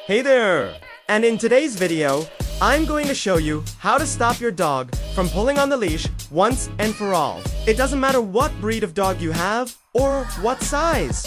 Hey there! And in today's video, I'm going to show you how to stop your dog from pulling on the leash once and for all. It doesn't matter what breed of dog you have or what size.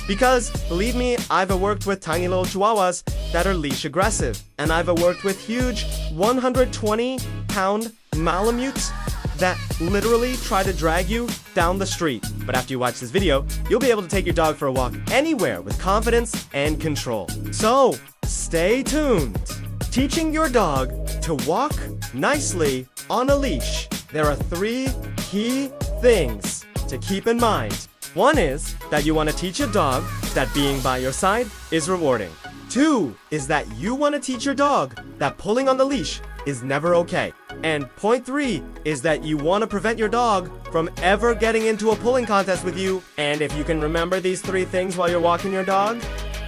Because, believe me, I've worked with tiny little chihuahuas that are leash aggressive. And I've worked with huge 120-pound Malamutes that literally try to drag you down the street. But after you watch this video, you'll be able to take your dog for a walk anywhere with confidence and control. So, stay tuned. Teaching your dog to walk nicely on a leash. There are 3 key things to keep in mind. One is that you want to teach your dog that being by your side is rewarding. 2 is that you want to teach your dog that pulling on the leash is never okay. And point 3 is that you want to prevent your dog from ever getting into a pulling contest with you. And if you can remember these 3 things while you're walking your dog,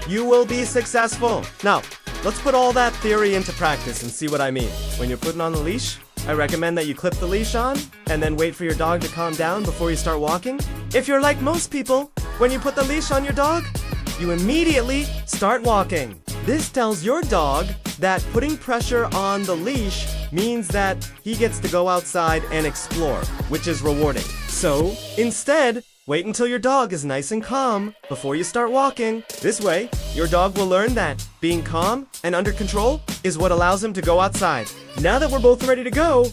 you will be successful. Now, let's put all that theory into practice and see what I mean. When you're putting on the leash, I recommend that you clip the leash on and then wait for your dog to calm down before you start walking. If you're like most people, when you put the leash on your dog, you immediately start walking. This tells your dog that putting pressure on the leash means that he gets to go outside and explore, which is rewarding. So, instead, wait until your dog is nice and calm before you start walking. This way, your dog will learn that being calm and under control is what allows him to go outside. Now that we're both ready to go,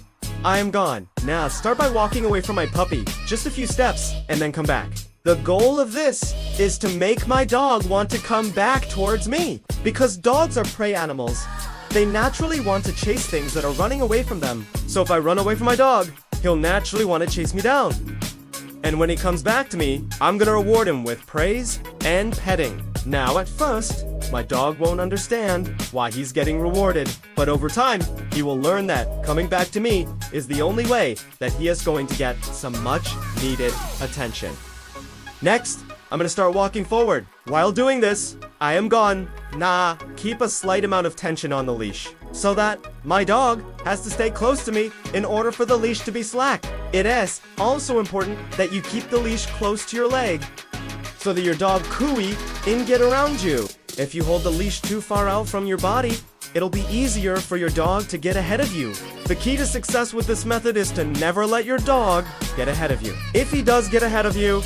I am gone. Now, start by walking away from my puppy, just a few steps, and then come back. The goal of this is to make my dog want to come back towards me. Because dogs are prey animals, they naturally want to chase things that are running away from them. So if I run away from my dog, he'll naturally want to chase me down. And when he comes back to me, I'm gonna reward him with praise and petting. Now at first, my dog won't understand why he's getting rewarded. But over time, he will learn that coming back to me is the only way that he is going to get some much needed attention. Next, I'm gonna start walking forward. While doing this, I am gone. Keep a slight amount of tension on the leash so that my dog has to stay close to me in order for the leash to be slack. It is also important that you keep the leash close to your leg so that your dog cooey can get around you. If you hold the leash too far out from your body, it'll be easier for your dog to get ahead of you. The key to success with this method is to never let your dog get ahead of you. If he does get ahead of you,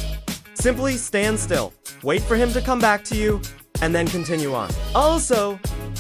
simply stand still, wait for him to come back to you, and then continue on. Also,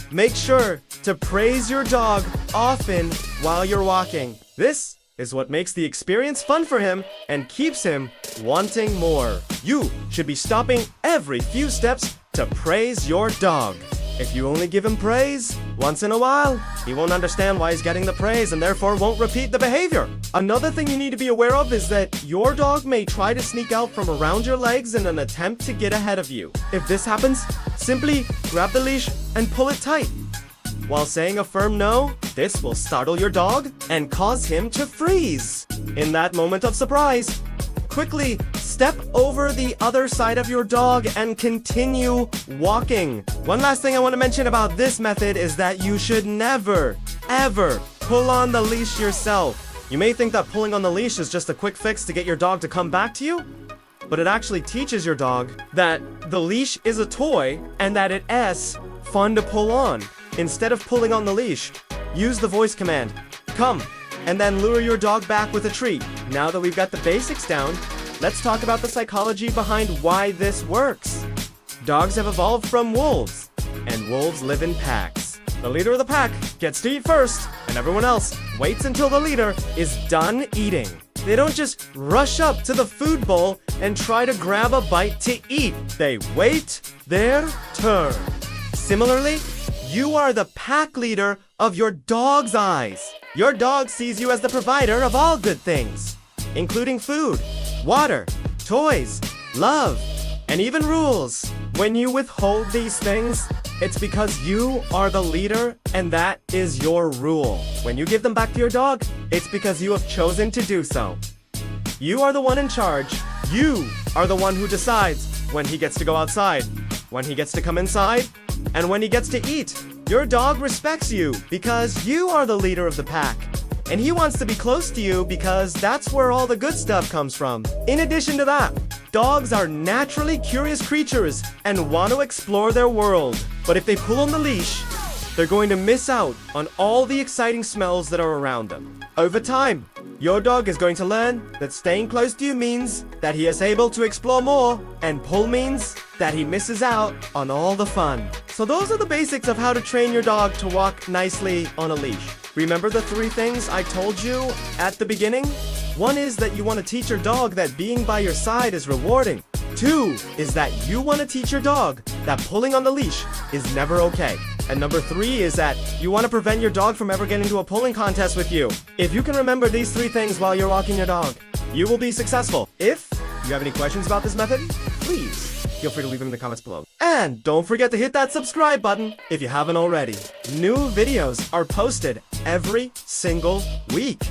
make sure to praise your dog often while you're walking. This is what makes the experience fun for him and keeps him wanting more. You should be stopping every few steps to praise your dog. If you only give him praise once in a while, he won't understand why he's getting the praise and therefore won't repeat the behavior. Another thing you need to be aware of is that your dog may try to sneak out from around your legs in an attempt to get ahead of you. If this happens, simply grab the leash and pull it tight. While saying a firm no, this will startle your dog and cause him to freeze. In that moment of surprise, quickly step over the other side of your dog and continue walking. One last thing I want to mention about this method is that you should never, ever pull on the leash yourself. You may think that pulling on the leash is just a quick fix to get your dog to come back to you, but it actually teaches your dog that the leash is a toy and that it is fun to pull on. Instead of pulling on the leash, use the voice command, come, and then lure your dog back with a treat. Now that we've got the basics down, let's talk about the psychology behind why this works. Dogs have evolved from wolves, and wolves live in packs. The leader of the pack gets to eat first, and everyone else waits until the leader is done eating. They don't just rush up to the food bowl and try to grab a bite to eat. They wait their turn. Similarly, you are the pack leader of your dog's eyes. Your dog sees you as the provider of all good things, including food, water, toys, love, and even rules. When you withhold these things, it's because you are the leader and that is your rule. When you give them back to your dog, it's because you have chosen to do so. You are the one in charge. You are the one who decides when he gets to go outside, when he gets to come inside, and when he gets to eat. Your dog respects you because you are the leader of the pack. And he wants to be close to you because that's where all the good stuff comes from. In addition to that, Dogs are naturally curious creatures and want to explore their world. But if they pull on the leash, they're going to miss out on all the exciting smells that are around them. Over time, your dog is going to learn that staying close to you means that he is able to explore more, and pull means that he misses out on all the fun. So those are the basics of how to train your dog to walk nicely on a leash. Remember the 3 things I told you at the beginning? 1 is that you want to teach your dog that being by your side is rewarding. 2 is that you want to teach your dog that pulling on the leash is never okay. And number 3 is that you want to prevent your dog from ever getting into a pulling contest with you. If you can remember these 3 things while you're walking your dog, you will be successful. If you have any questions about this method, please feel free to leave them in the comments below. And don't forget to hit that subscribe button if you haven't already. New videos are posted every single week.